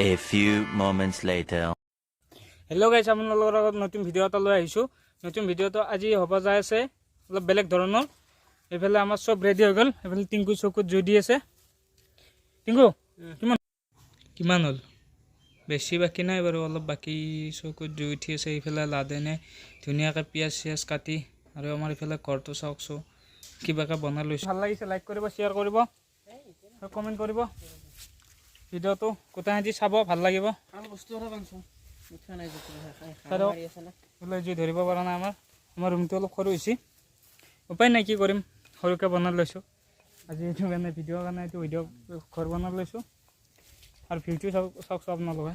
A few moments later. Hello guys, আপোনালোকৰ লগত নতুন ভিডিও এটা লৈ আহিছো। নতুন ভিডিওটো আজি হ'ব যায় আছে অলপ বেলেগ ধৰণৰ। এফালে আমাৰ সব ৰেডি হৈ গল। এফালে টিংকু চকুত জুই দি আছে। টিংকু কিমান হল? বেছি বাকি নাই বাৰু, অলপ বাকি চকুত জুই উঠি আছে। এফালে লাদেনে ধুনীয়াকৈ পিয়াজ চিয়াজ কাটি আৰু আমাৰ এফালে ঘৰটো চাওকচো কিবাকে বনাই লৈছো। ভাল লাগিছে লাইক কৰিব, শ্বেয়াৰ কৰিব, কমেন্ট কৰিব। ভিডিওটো গোটেই চাব, ভাল লাগিব। ভাল বস্তু এটা পাইছো। মিঠা নাই যত খাই মাৰি আছে না। বলে জুই ধৰিব পৰা নাই আমাৰ ৰুমটো অলপ সৰু হৈছে। উপায় নাই, কি কৰিম, সৰুকৈ বনাই লৈছো। আজি এইটো কাৰণে ভিডিঅ'ৰ কাৰণে এইটো ভিডিঅ' ঘৰ বনাই লৈছো। আৰু ভিউটো চাওক আপোনালোকে।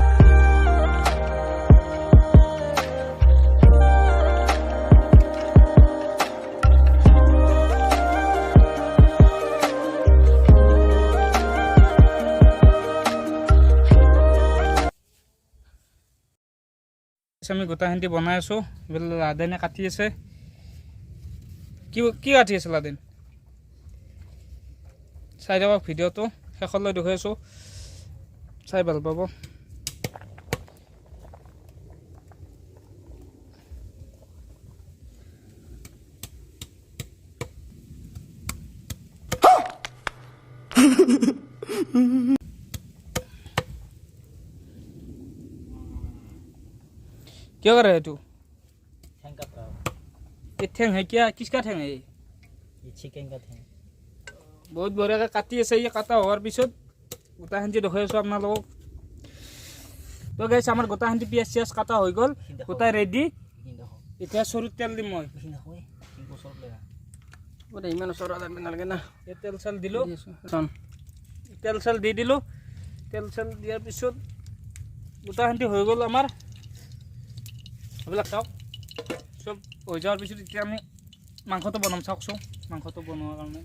আমি গোটাখিনি বনাই আছো। লাদেনে কাটি আছে। কি কাটি আছে লাদেন? চাই যাব ভিডিঅ'টো শেষলৈ দেখুৱাই আছো, চাই ভাল পাব। क्या कर रहा है तू? ठेंग काट रहा हूँ। ये ठेंग है क्या? किसका ठेंग है ये? चिकन का ठेंग। बहुत बढ़िया का काटी আছে। ये কাটা হোৱাৰ পিছত গোটাখিনি দেখাই আছো আপোনালোকক। তো গাইছ আমাৰ গোটাখিনি পিয়াজ চিয়াজ কাটা হৈ গ'ল, গোটা ৰেডি। এতিয়া সৰু তেল দিম মই। ইমান ওচৰত নালাগে না। এই তেল চাল দিলোঁ, তেল চাল দি দিলোঁ। তেল চাল দিয়াৰ পিছত গোটাখিনি হৈ গ'ল আমাৰ। এইবিলাক চাওক, চব হৈ যোৱাৰ পিছত এতিয়া আমি মাংসটো বনাম। চাওকচোন মাংসটো বনোৱাৰ কাৰণে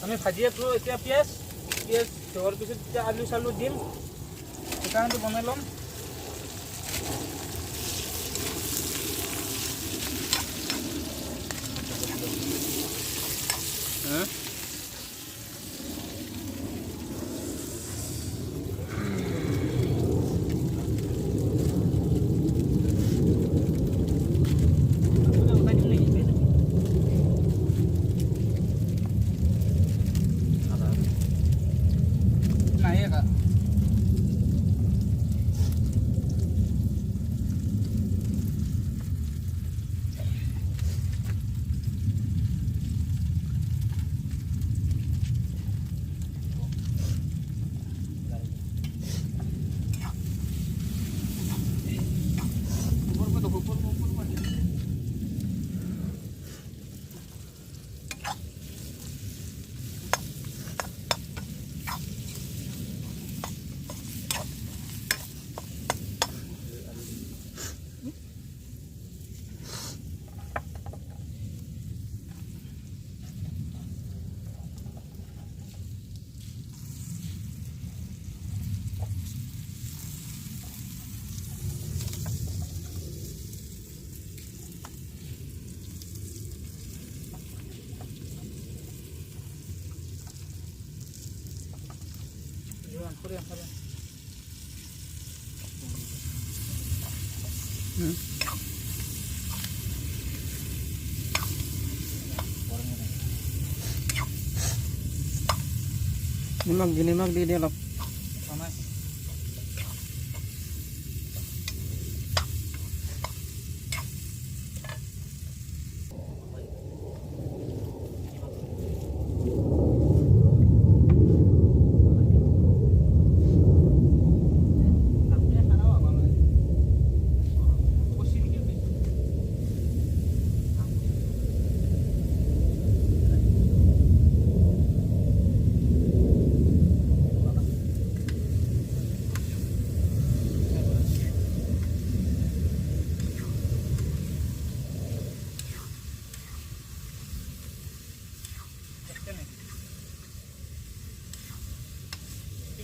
আমি ভাজি আছো। এতিয়া পিঁয়াজ ধোৱাৰ পিছত এতিয়া আলু চালু দিম, গোটাখিনি বনাই ল'ম। নিমখ দি দিয়ে অলপ।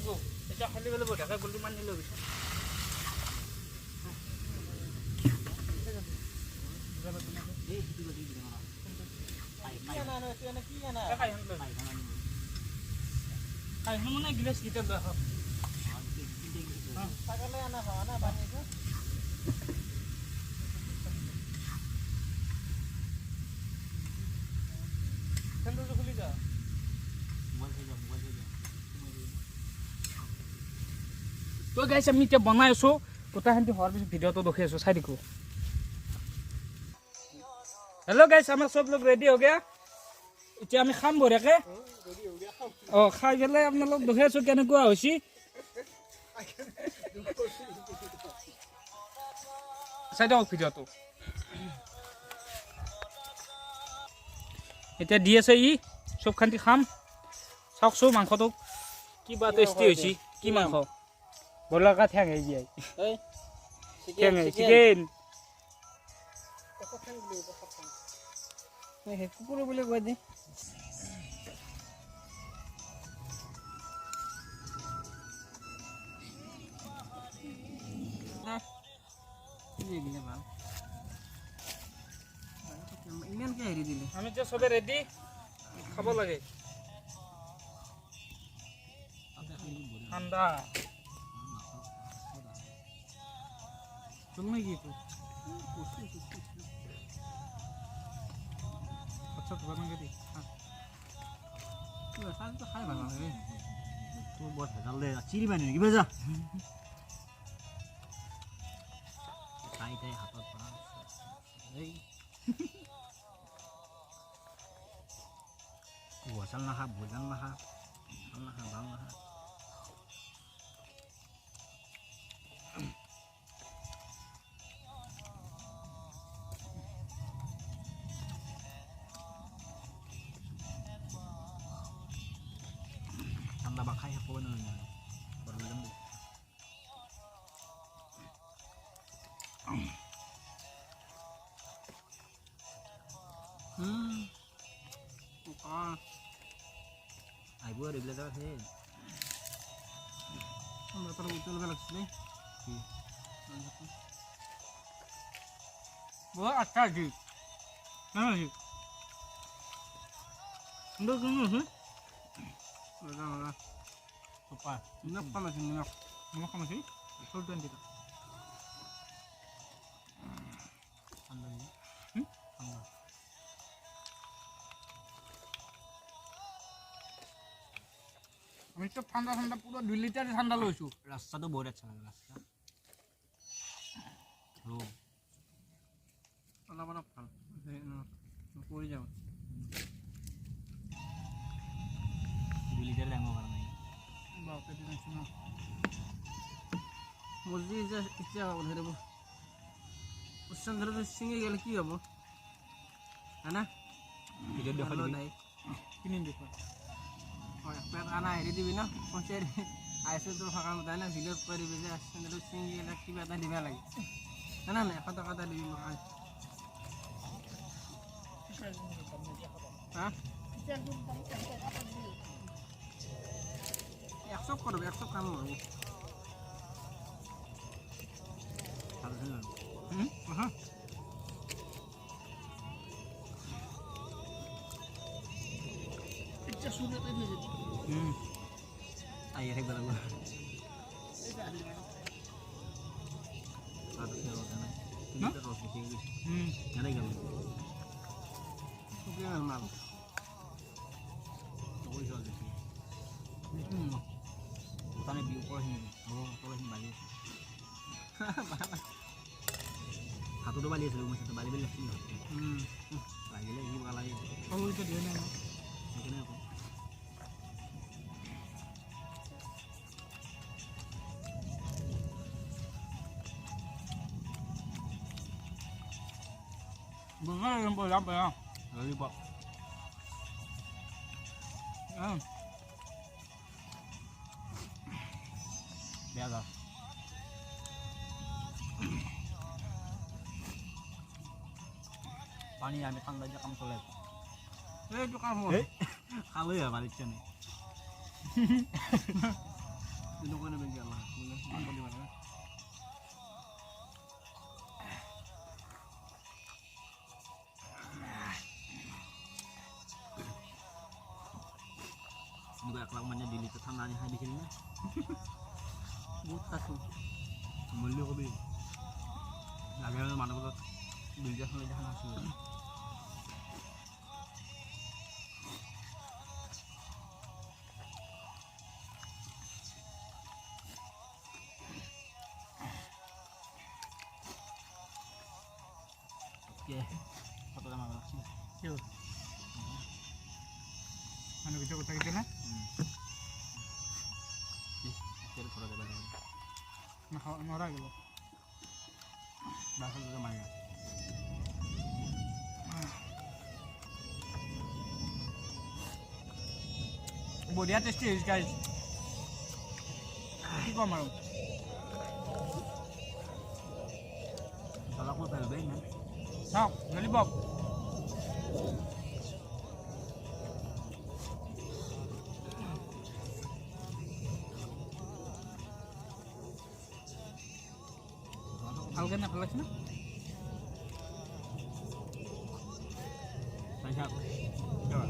Go. এতিয়া খালি বেলে বঢ়িয়াকে গলটো মানি লৈ গৈছে মানে গিলাচ গীতা লৈ আহক খুলি যা তো গাইছ আমি এতিয়া বনাই আছো গোটাখানি হোৱাৰ পিছত ভিডিঅ'টো দেখি আছো চাই দেখো হেল্ল' গাইছ আমাৰ চব লোক ৰেডি হৈ গয়া এতিয়া আমি খাম বঢ়িয়াকে খাই পেলাই আপোনালোক দেখি আছো কেনেকুৱা হৈছে চাই দিয়ক ভিডিঅ'টো এতিয়া দি আছে ই চব খান্তি খাম চাওকচোন মাংসটো কিবা টেষ্টি হৈছে কি মাংস বলাৰ কা ঠেং হৈ যায় ঠেং চিকেন কুকুৰ বুলি কৈ দে আমি চবে ৰেডি খাব লাগে ঠাণ্ডা চল নাকি তো আচ্ছা তো বানাকে দি তুই সাল তো খাই ভালো লাগে তো বহুত ভাল দে চিৰি বানি কি বজা খাই তাই হাতত পা এই বসাল না খা ভোজন না খা ভাল না খা ভাল না খা ঠান্ডা বা খাই খাব না প্রবলেম আইব আর এগুলা যাওয়া আছে আমরা তো উঠতে লাগছে বহুত আচ্ছা জি না জি সুন্দর সুন্দর হুম না না সোপা না পামাছি না না পামাছি সুলতান দিটা ঠান্ডা হুম ঠান্ডা আমি তো ঠান্ডা ঠান্ডা পুরো 2 লিটার ঠান্ডা লইছো রাস্তা তো বহুত আচ্ছা লাগে রাস্তা ও আলা বড় ভাল পড়ে যাও 2 লিটার লাগবে না বাপরে দিন শুনো মুজি যা ইচ্ছা হবে রে উসন ধরে তো সিঙ্গে গেলে কি হবে না ভিডিও দেখা দিবি কিনিন দেখো পেট আনা হেৰি দিবি ন পইচা আইছো তোৰ সকাম তাই না ভিডিঅ'ত কৈ দিবি যে চেনেলটো চিঙি গ'লে কিবা এটা দিব লাগে না না 100 টকা এটা দিবি মোক হা 100 করবে 100 কাম হবে হ্যাঁ এটা শুনে তো দিয়ে দিবি আই রে বলা আদা সেও না না রস দিয়ে দিবি আরে গেল ওকে মাল ওই জল দিবি ওখানে বিউ করে নিবি ও তোর হিম বালি হাতটো বালি আছে মই সাথে বালি বালি লাগছিল লাগিলে কি বালাই ওই তো দিয়ে না এখানে আপনি Bữa em bơi lắm phải không? Rồi đi bọc. Bé rồi. Pani আমি ঠান্ডা যে কাম চলে। এই তো কাম হয়। খালে আর বাড়িতে নেই। Juga kelamannya di lihat tanahnya di sini. Buta tuh. Mulu kau beli. Lagi mana kau beli jangan hasil. Oke, foto sama langsung. Yuk. Mana bisa kita gitu na? Jadi foto dari Nah, nora gitu. bahasa juga mana? Bodinya tasty guys. Ini kok malu? Kalau aku pelbeng kan. Nah, lollipop. Algan apa lagi na? Banyak. Coba.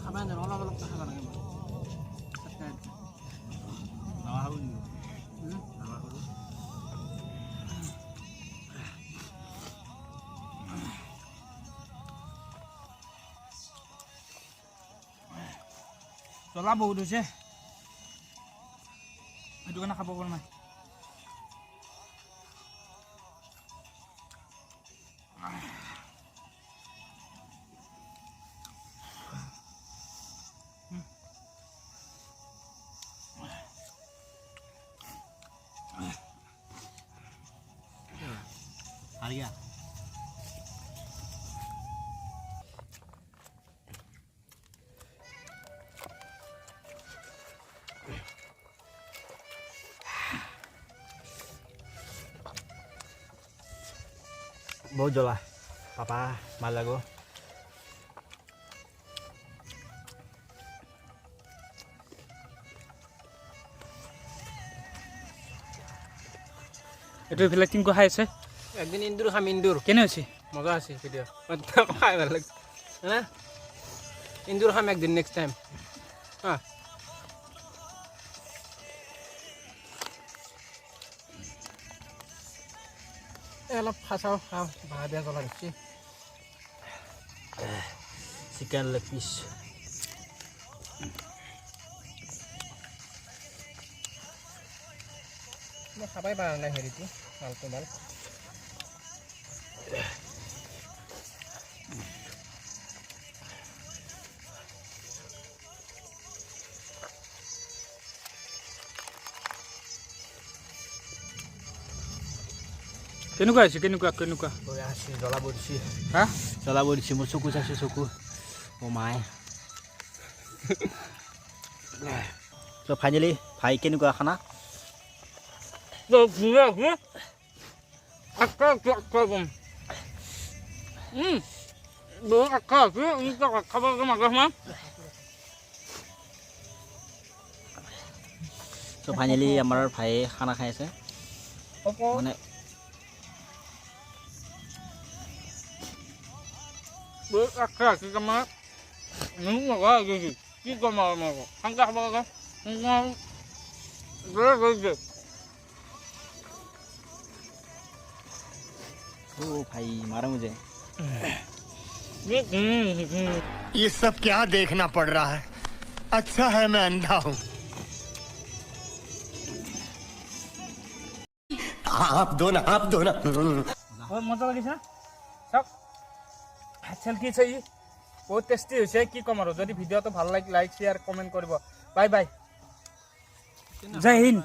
Kapan ada orang belum tahan lagi. Tahu ni. Tahu. Soalnya bau dus ya. Aduh kan kabau kan mah. Harga. Bojo lah, papa malago. Itu vlog tingko hai se. একদিন ইন্দুর খাম ইন্দুর কেনে হইছে? মজা আছে video খাই ভালো লাগছে হ্যাঁ ইন্দুর খাম একদিন নেক্সট টাইম হ্যাঁ অলপ ফাঁচাও খাওঁ ভাড়া দিয়া জ্বলা দিচ্ছি চিকেন লেগ পিচ মই খাবাই পাৰা নাই হেৰিটো মালটো মাল কেনেকুৱা হৈছে কেনেকুৱা জ্বলা বৰিছি হা জ্বলা বৰিছি মোৰ চকু চাইছে চকু অ মাই তো ফাইনেলি ভাই কেনেকুৱা খানা তো ঘুৰে ঘুৰে একটা কৰবম বহু একটা আছে খাবাৰ মাগা মা তো ফাইনেলি আমাৰ ভাই খানা খাই আছে মানে বহু একটা আছে তোমার নুন মাগা গেছি কি কম আমার খাঙ্কা খাবার গেছে ओ भाई मारा मुझे ये सब क्या देखना पड़ रहा है अच्छा है मैं अंधा हूँ आप दो ना बहुत मजा লাগিছে সব হাসল কি চাই বহুত টেস্টি হৈছে কি কম আৰু যদি ভিডিওটো ভাল লাগে লাইক শেয়াৰ কমেন্ট কৰিব বাই বাই জয় হিন্দ।